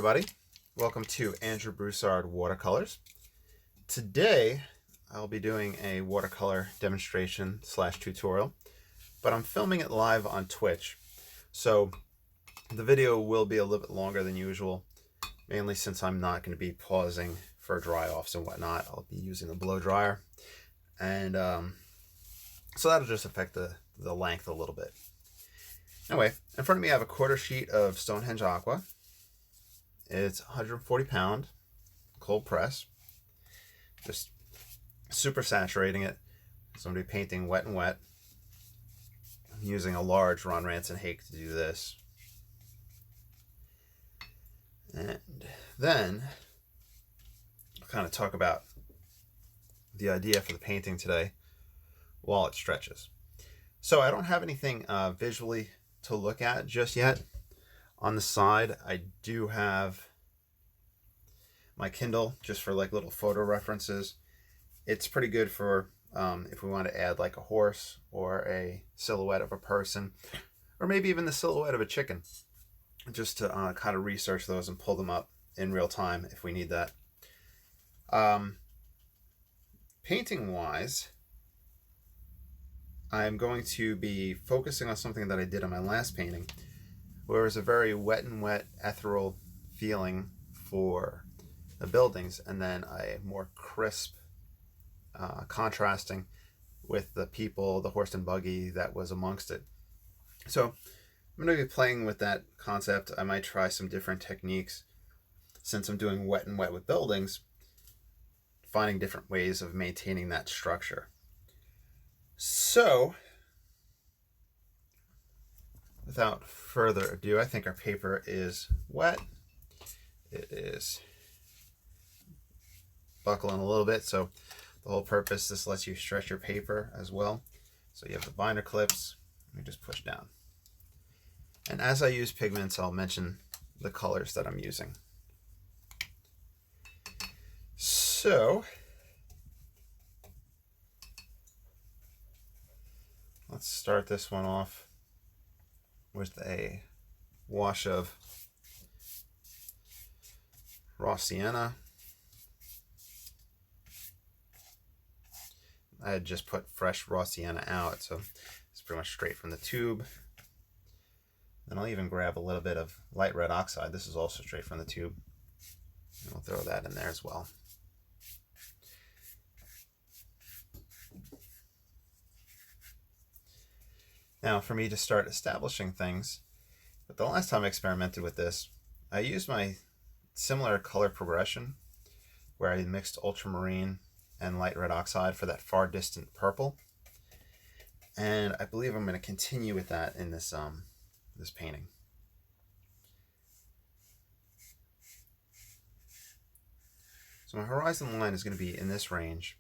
everybody. Welcome to Andrew Broussard Watercolors. Today I'll be doing a watercolor demonstration / tutorial, but I'm filming it live on Twitch. So the video will be a little bit longer than usual, mainly since I'm not going to be pausing for dry offs and whatnot. I'll be using the blow dryer, and so that'll just affect the length a little bit. Anyway, in front of me I have a 1/4 sheet of Stonehenge Aqua. It's 140 pound cold press, just super saturating it. So I'm going to be painting wet and wet. I'm using a large Ranson hake to do this. And then I'll kind of talk about the idea for the painting today while it stretches. So I don't have anything visually to look at just yet. On the side, I do have my Kindle just for like little photo references. It's pretty good for if we want to add like a horse or a silhouette of a person, or maybe even the silhouette of a chicken, just to kind of research those and pull them up in real time if we need that. Painting wise, I'm going to be focusing on something that I did on my last painting, where it was a very wet and wet ethereal feeling for the buildings, and then a more crisp contrasting with the people, the horse and buggy that was amongst it. So I'm going to be playing with that concept. I might try some different techniques since I'm doing wet and wet with buildings, finding different ways of maintaining that structure. So without further ado, I think our paper is wet. It is buckling a little bit, so the whole purpose, this lets you stretch your paper as well. So you have the binder clips, you just push down. And as I use pigments, I'll mention the colors that I'm using. So let's start this one off with a wash of raw sienna. I had just put fresh raw sienna out, so it's pretty much straight from the tube. Then I'll even grab a little bit of light red oxide. This is also straight from the tube. And we'll throw that in there as well. Now for me to start establishing things, but the last time I experimented with this, I used my similar color progression where I mixed ultramarine and light red oxide for that far distant purple. And I believe I'm going to continue with that in this this painting. So my horizon line is going to be in this range.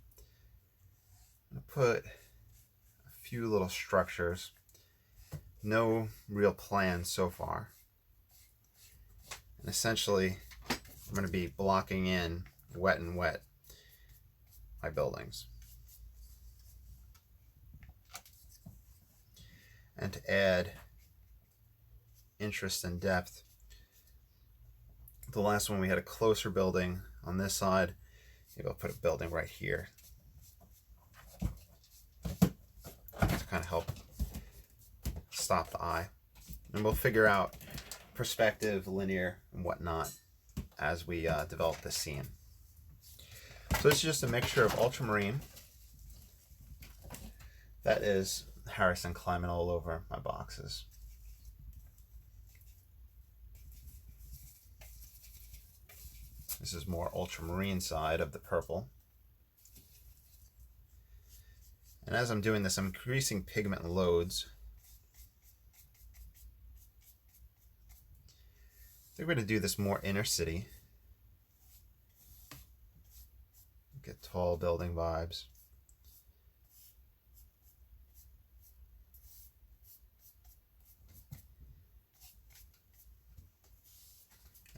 I'm going to put a few little structures. No real plan so far. And essentially, I'm going to be blocking in wet and wet my buildings. And to add interest and depth, the last one we had a closer building on this side. Maybe I'll put a building right here to kind of help stop the eye. And we'll figure out perspective, linear, and whatnot as we develop this scene. So this is just a mixture of ultramarine. That is Harrison climbing all over my boxes. This is more ultramarine side of the purple. And as I'm doing this, I'm increasing pigment loads. I think we're going to do this more inner city. Get tall building vibes.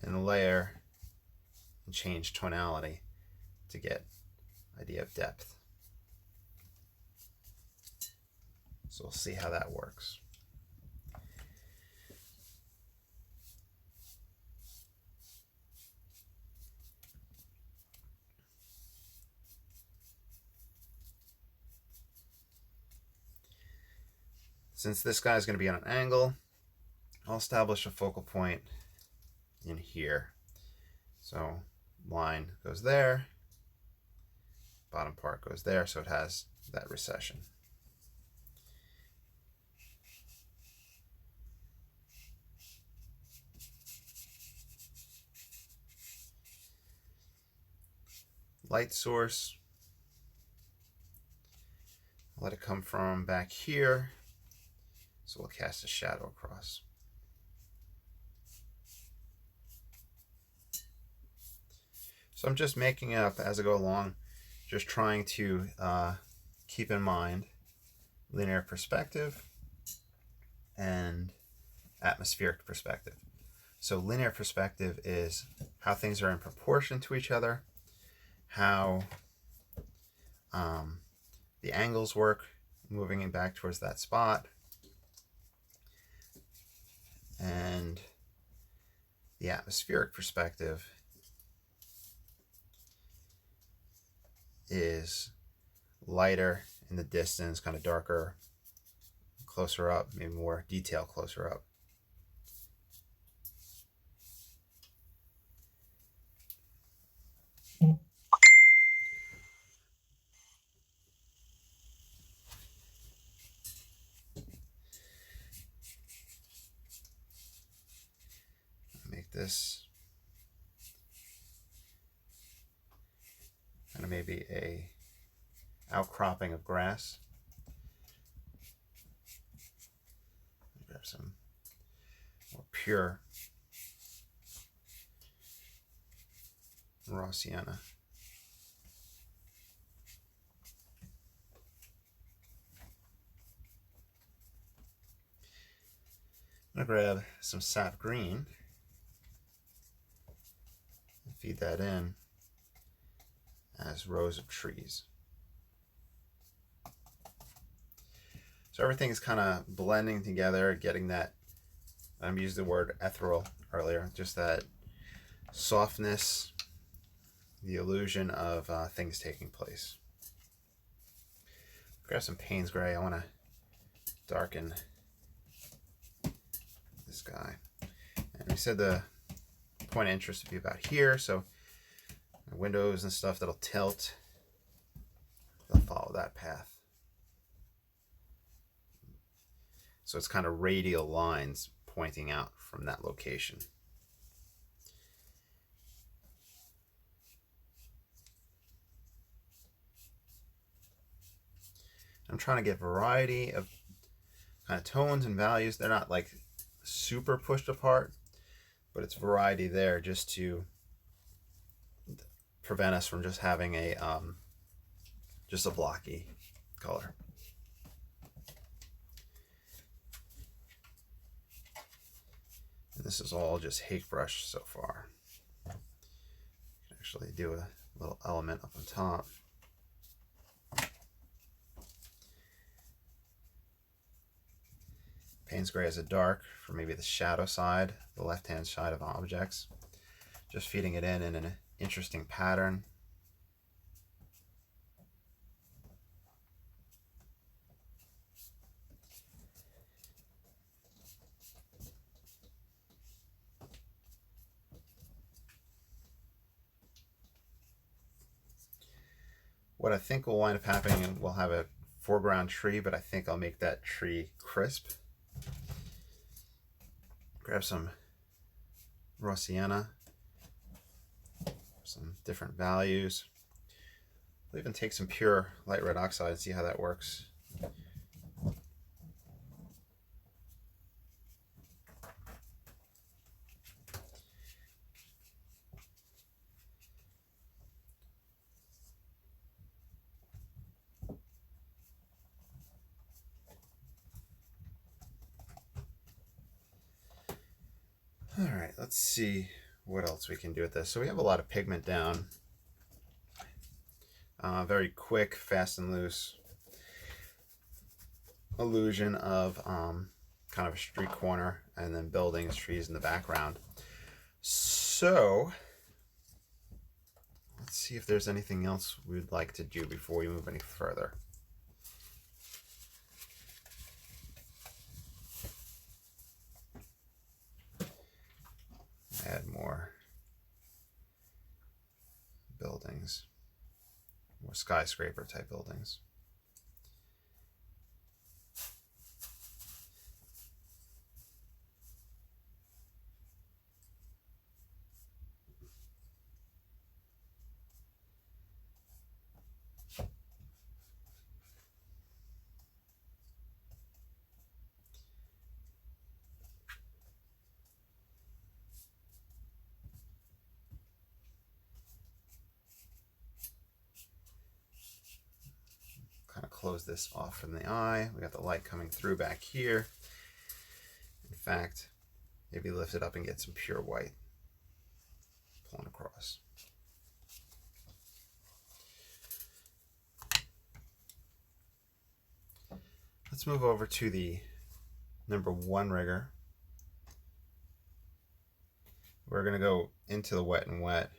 And layer and change tonality to get idea of depth. So we'll see how that works. Since this guy is going to be on an angle, I'll establish a focal point in here. So line goes there, bottom part goes there, so it has that recession. Light source, let it come from back here, so we'll cast a shadow across. So I'm just making it up as I go along, just trying to keep in mind linear perspective and atmospheric perspective. So linear perspective is how things are in proportion to each other, how the angles work, moving it back towards that spot, and the atmospheric perspective is lighter in the distance, kind of darker, closer up, maybe more detail closer up. Make this kind of maybe a outcropping of grass. Grab some more pure raw sienna. I'm going to grab some sap green and feed that in as rows of trees. So everything is kind of blending together, getting that, I used the word ethereal earlier, just that softness, the illusion of things taking place. Grab some Payne's Gray. I want to darken this guy. And we said the point of interest would be about here, so windows and stuff that'll tilt, they'll follow that path. So it's kind of radial lines pointing out from that location. I'm trying to get variety of kind of tones and values. They're not like super pushed apart, but it's variety there just to prevent us from just having a just a blocky color. And this is all just hake brush so far. You can actually do a little element up on top. Payne's Gray is a dark for maybe the shadow side, the left-hand side of objects. Just feeding it in an interesting pattern. What I think will wind up happening, and we'll have a foreground tree, but I think I'll make that tree crisp. Grab some raw sienna, some different values. I'll even take some pure light red oxide and see how that works. All right, let's see what else we can do with this. So we have a lot of pigment down. Very quick, fast and loose illusion of kind of a street corner and then buildings, trees in the background. So let's see if there's anything else we'd like to do before we move any further. add more buildings, more skyscraper type buildings. Kind of close this off from the eye. We got the light coming through back here. In fact, maybe lift it up and get some pure white pulling across. Let's move over to the number 1 rigger. We're going to go into the wet and wet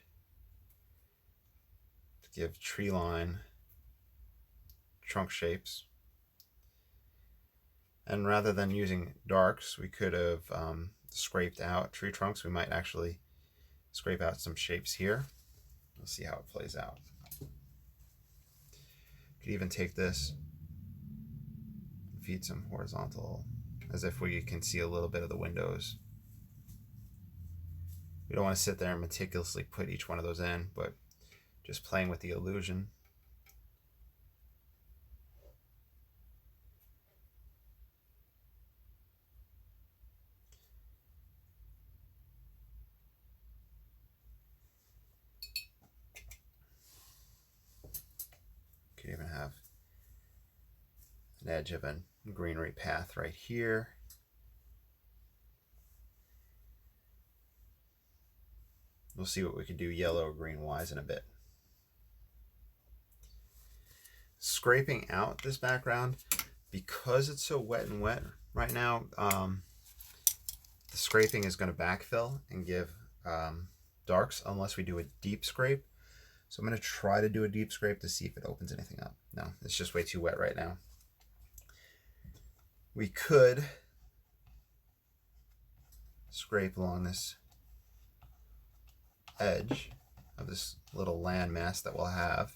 to give tree line trunk shapes. And rather than using darks, we could have scraped out tree trunks. We might actually scrape out some shapes here. We'll see how it plays out. Could even take this, feed some horizontal, as if we can see a little bit of the windows. We don't want to sit there and meticulously put each one of those in, but just playing with the illusion. Could even have an edge of a greenery path right here. We'll see what we could do yellow or green wise in a bit. Scraping out this background, because it's so wet and wet right now, the scraping is going to backfill and give darks unless we do a deep scrape. So I'm going to try to do a deep scrape to see if it opens anything up. No, it's just way too wet right now. We could scrape along this edge of this little landmass that we'll have.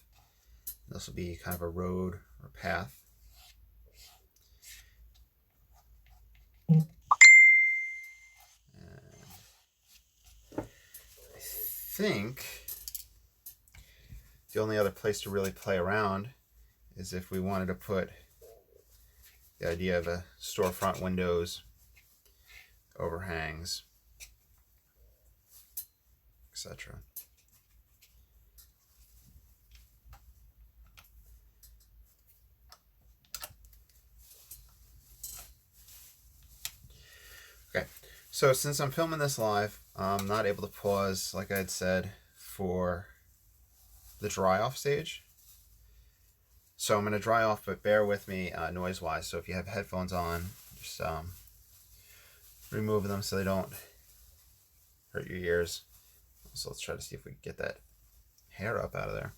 This will be kind of a road or path. And I think the only other place to really play around is if we wanted to put the idea of a storefront windows, overhangs, etc. Okay, so since I'm filming this live, I'm not able to pause, like I had said, for the dry off stage. So I'm going to dry off, but bear with me noise-wise. So if you have headphones on, just remove them so they don't hurt your ears. So let's try to see if we can get that hair up out of there.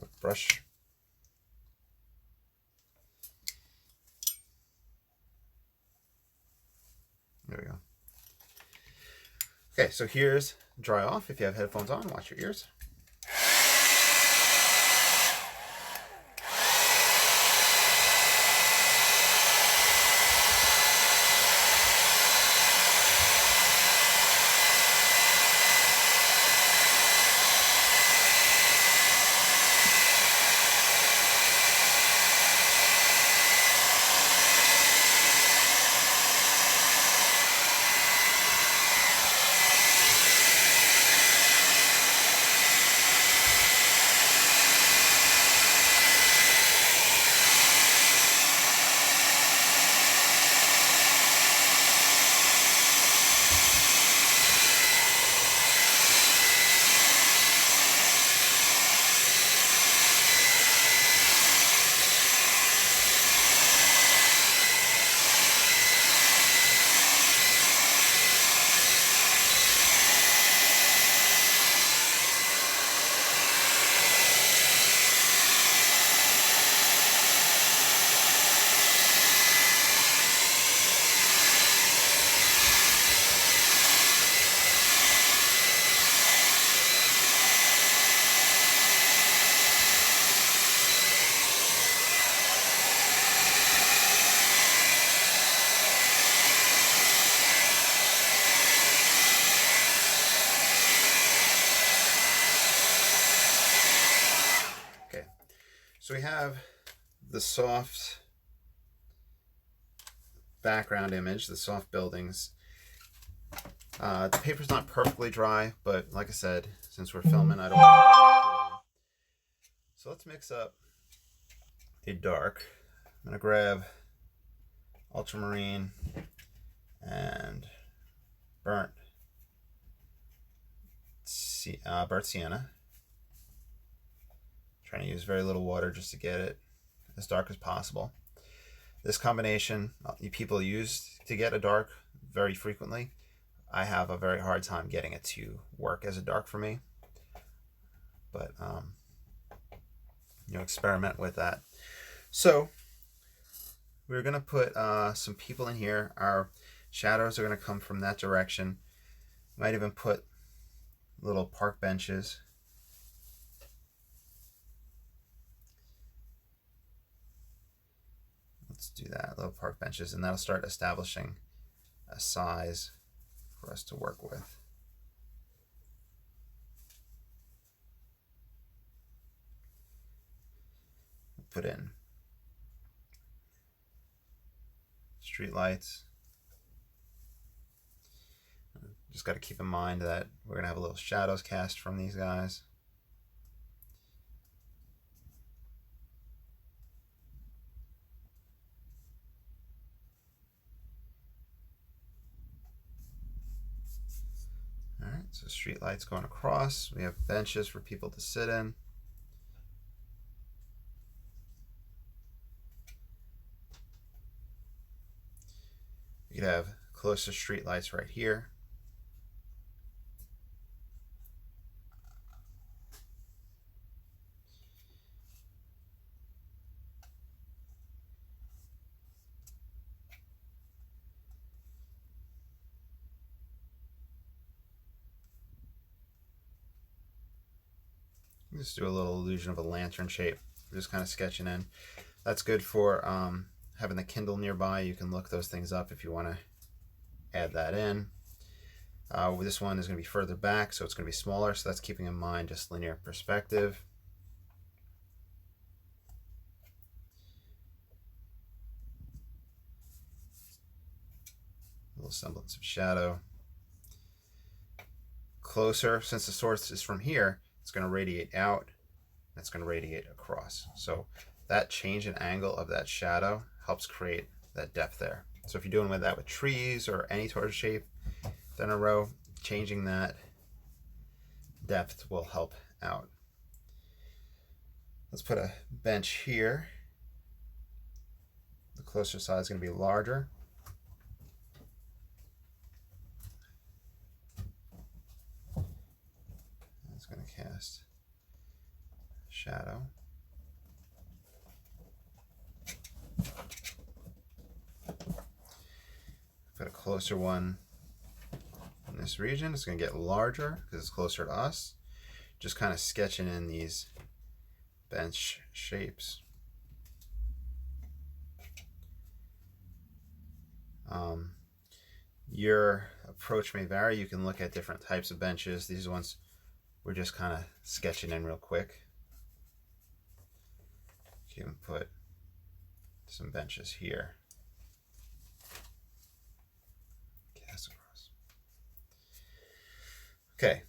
A brush. There we go. Okay, so here's dry off. If you have headphones on, watch your ears. So we have the soft background image, the soft buildings. The paper's not perfectly dry, but like I said, since we're filming, I don't want it to take too long. So let's mix up a dark. I'm gonna grab ultramarine and burnt sienna. Trying to use very little water just to get it as dark as possible. This combination people use to get a dark very frequently. I have a very hard time getting it to work as a dark for me, but experiment with that. So we're gonna put some people in here. Our shadows are gonna come from that direction. Might even put little park benches. Let's do that, little park benches, and that'll start establishing a size for us to work with. Put in street lights. Just got to keep in mind that we're going to have a little shadows cast from these guys. All right, so street lights going across. We have benches for people to sit in. You could have closer street lights right here. Just do a little illusion of a lantern shape. We're just kind of sketching in. That's good for having the Kindle nearby. You can look those things up if you want to add that in. This one is going to be further back, so it's going to be smaller. So that's keeping in mind just linear perspective. A little semblance of shadow. Closer, since the source is from here, it's going to radiate out, and it's going to radiate across. So that change in angle of that shadow helps create that depth there. So if you're doing that with trees or any sort of shape in a row, changing that depth will help out. Let's put a bench here. The closer side is going to be larger. It's going to cast shadow. Put a closer one in this region. It's going to get larger because it's closer to us. Just kind of sketching in these bench shapes. Your approach may vary. You can look at different types of benches. These ones we're just kind of sketching in real quick. You can put some benches here. Cast across. Okay.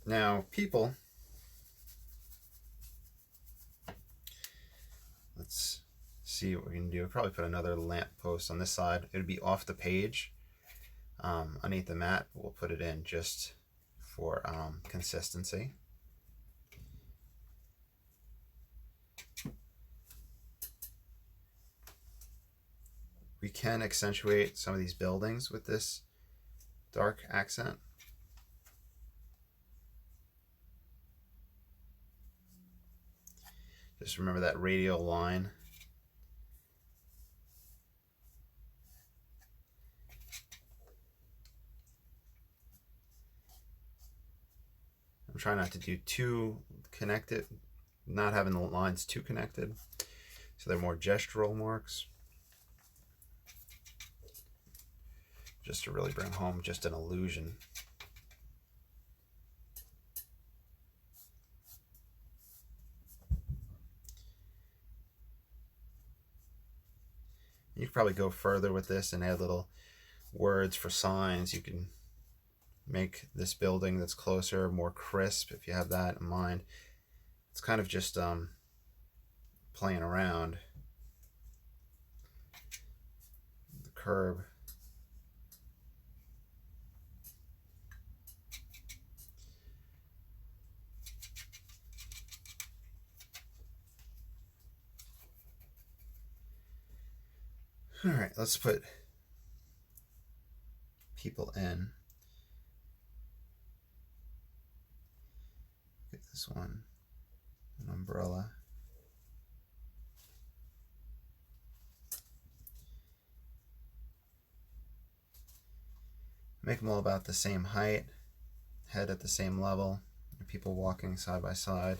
Now, people. Let's see what we can do. We'll probably put another lamp post on this side. It would be off the page, underneath the mat. We'll put it in just for consistency. We can accentuate some of these buildings with this dark accent. Just remember that radial line. I'm trying not to do too connected, not having the lines too connected, so they're more gestural marks. Just to really bring home just an illusion. could probably go further with this and add little words for signs. You can make this building that's closer more crisp if you have that in mind. It's kind of just playing around. The curb. All right, let's put people in. Get this one, an umbrella. Make them all about the same height, head at the same level, people walking side by side.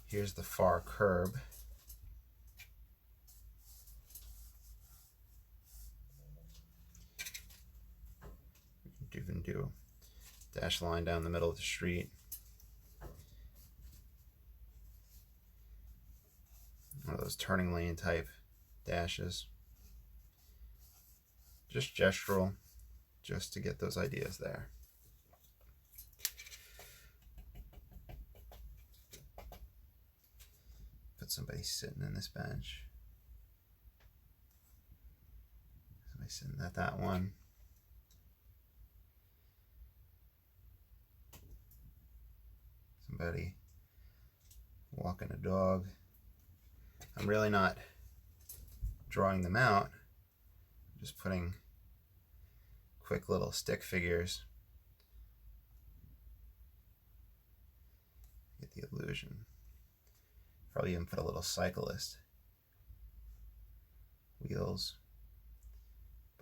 Here's the far curb. You can do a dashed line down the middle of the street. One of those turning lane type dashes. Just gestural, just to get those ideas there. Put somebody sitting in this bench. Somebody sitting at that one. Somebody walking a dog. I'm really not drawing them out. I'm just putting quick little stick figures. Get the illusion. Probably even put a little cyclist. Wheels.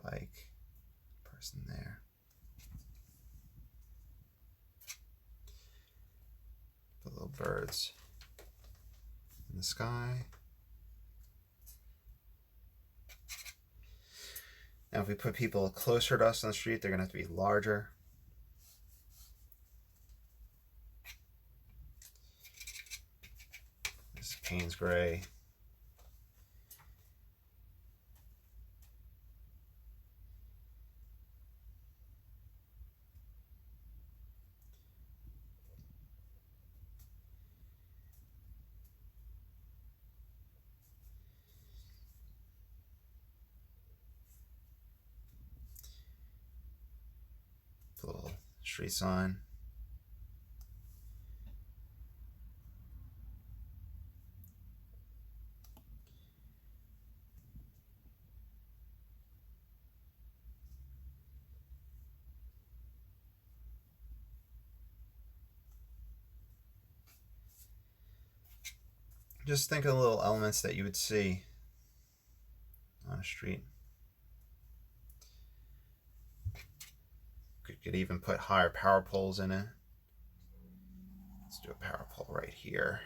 Bike. Person there. Put little birds in the sky. Now if we put people closer to us on the street, they're going to have to be larger. This is Payne's Gray. Little street sign. Just think of little elements that you would see on a street. Could even put higher power poles in it. Let's do a power pole right here.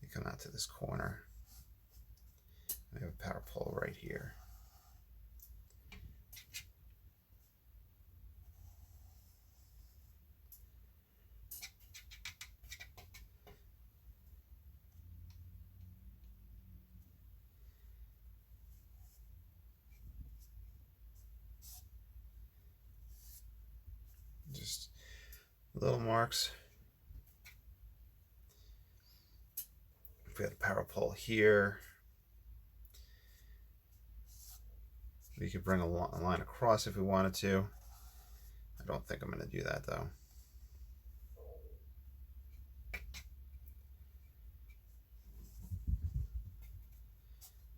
You come out to this corner. We have a power pole right here. Just little marks. If we had a power pole here, we could bring a line across if we wanted to. I don't think I'm going to do that though.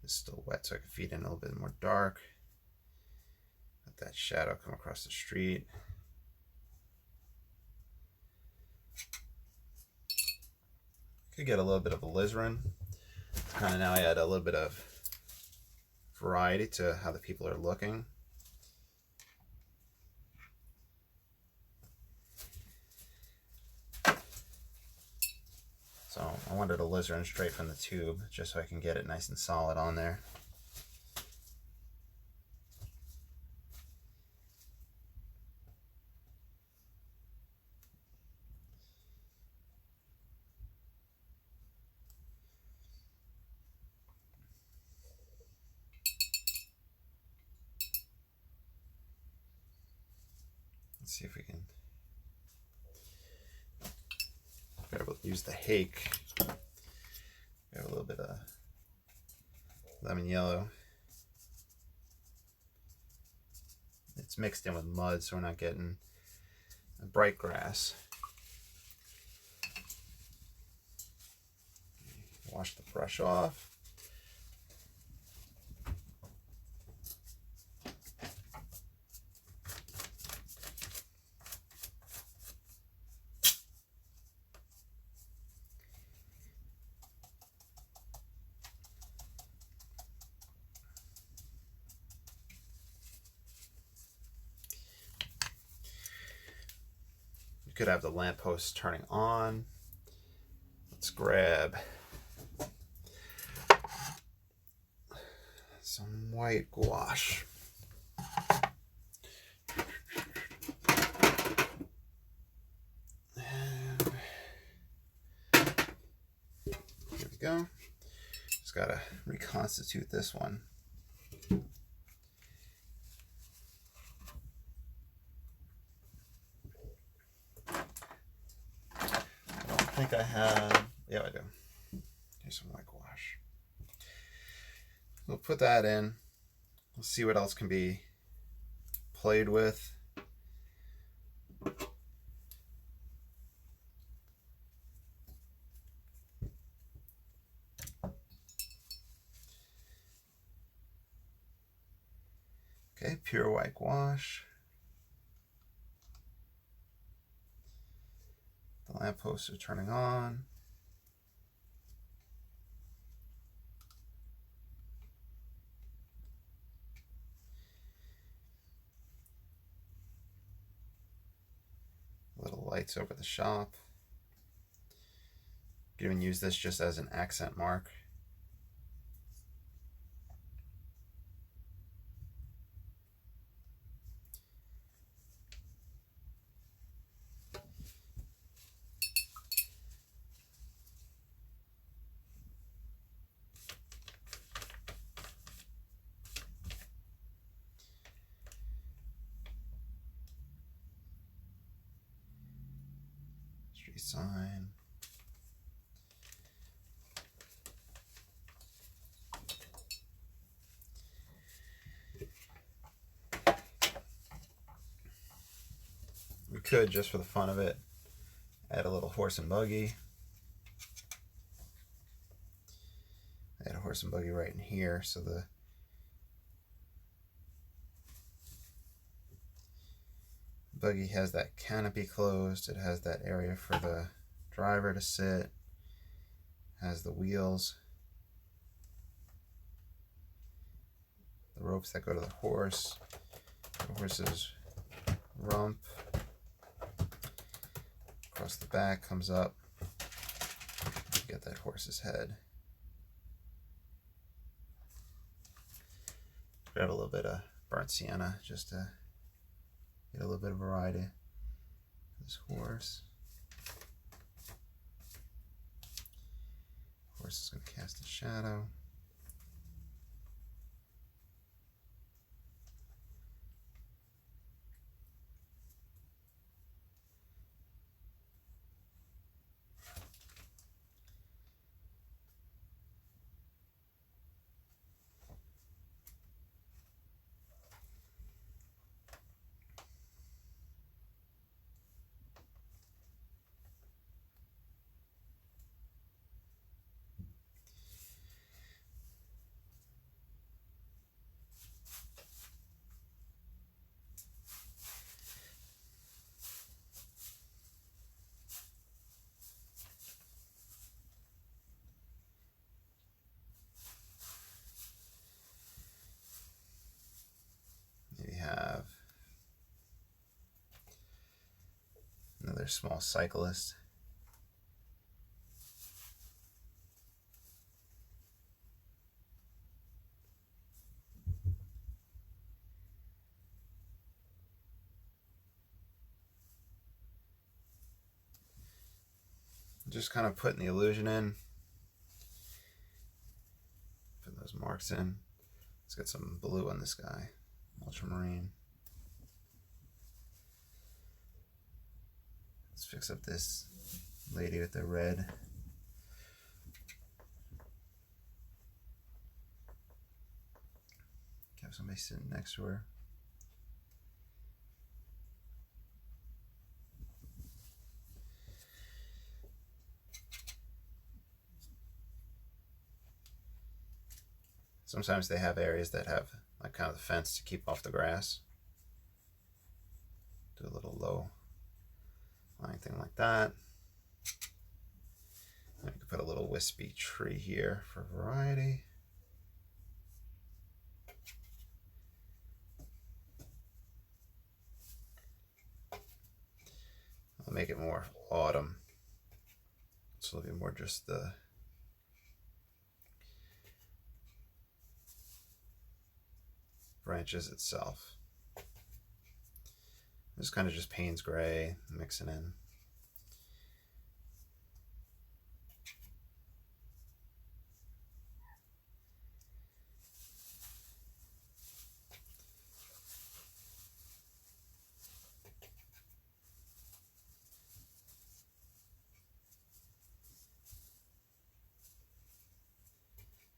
It's still wet, so I can feed in a little bit more dark. Let that shadow come across the street. Could get a little bit of alizarin. Kind of now I add a little bit of variety to how the people are looking. So I wanted alizarin straight from the tube just so I can get it nice and solid on there. Let's see if we can be able to use the hake. We have a little bit of lemon yellow. It's mixed in with mud, so we're not getting a bright grass. Wash the brush off. You could have the lamppost turning on. Let's grab some white gouache. And here we go. Just gotta reconstitute this one. I think I have, yeah, I do. Here's some white gouache. We'll put that in. We'll see what else can be played with. Okay, pure white gouache. The lampposts are turning on. Little lights over the shop. You can even use this just as an accent mark. Street sign. We could, just for the fun of it, add a little horse and buggy. Add a horse and buggy right in here, so the buggy has that canopy closed. It has that area for the driver to sit. Has the wheels, the ropes that go to the horse, the horse's rump. Across the back comes up. Get that horse's head. Grab a little bit of burnt sienna just to get a little bit of variety for this horse. Horse is going to cast a shadow. Have another small cyclist. Just kind of putting the illusion in. Put those marks in. Let's get some blue on this guy. Ultramarine. fix up this lady with the red. Have somebody sitting next to her. Sometimes they have areas that have like kind of the fence to keep off the grass. Do a little low lying thing like that. And you can put a little wispy tree here for variety. I'll make it more autumn. So it'll be more just the branches itself. This kind of just Payne's gray, mixing in.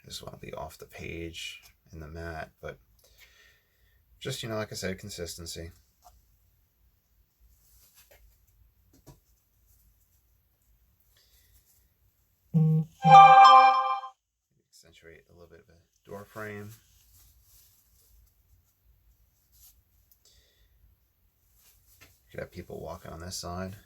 Just want to be off the page in the mat, but just, like I said, consistency. Accentuate a little bit of a door frame. You could have people walking on this side.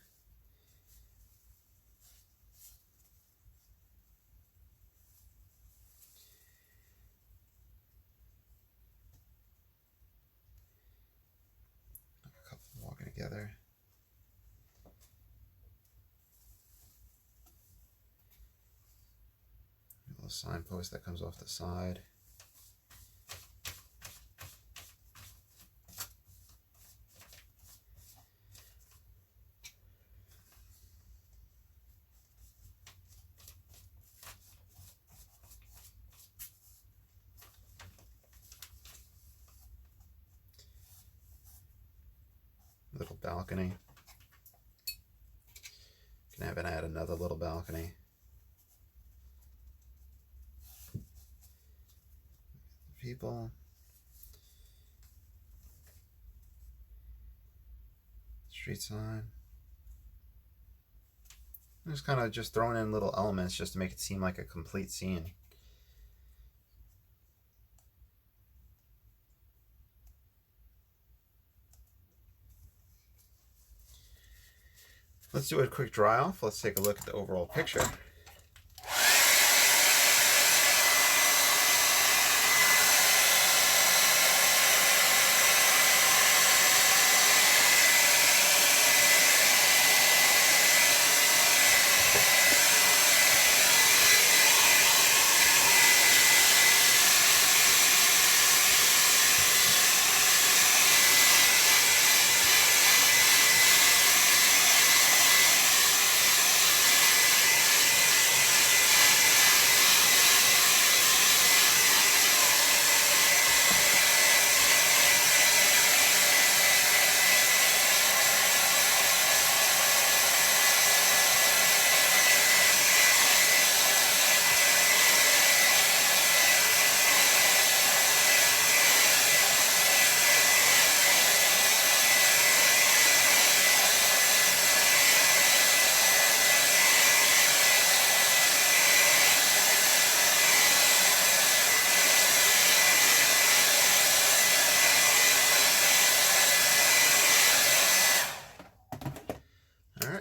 A couple walking together. A little signpost that comes off the side. Little balcony. Can even add another little balcony. People. Street sign. Just kind of just throwing in little elements just to make it seem like a complete scene. Let's do a quick dry off. Let's take a look at the overall picture.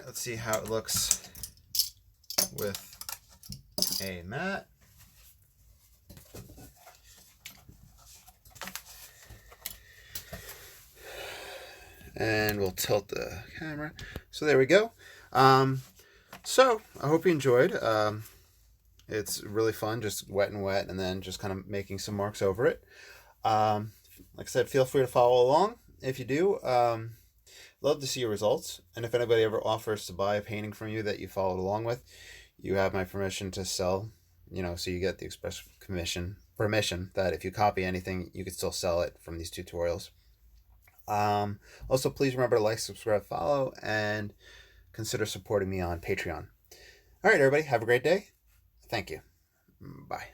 Let's see how it looks with a mat. And we'll tilt the camera. So there we go. So I hope you enjoyed. It's really fun, just wet and then just kind of making some marks over it. Like I said, feel free to follow along. If you do, love to see your results. And if anybody ever offers to buy a painting from you that you followed along with, you have my permission to sell, so you get the express permission that if you copy anything, you could still sell it from these tutorials. Also, please remember to like, subscribe, follow, and consider supporting me on Patreon. All right, everybody, have a great day. Thank you. Bye.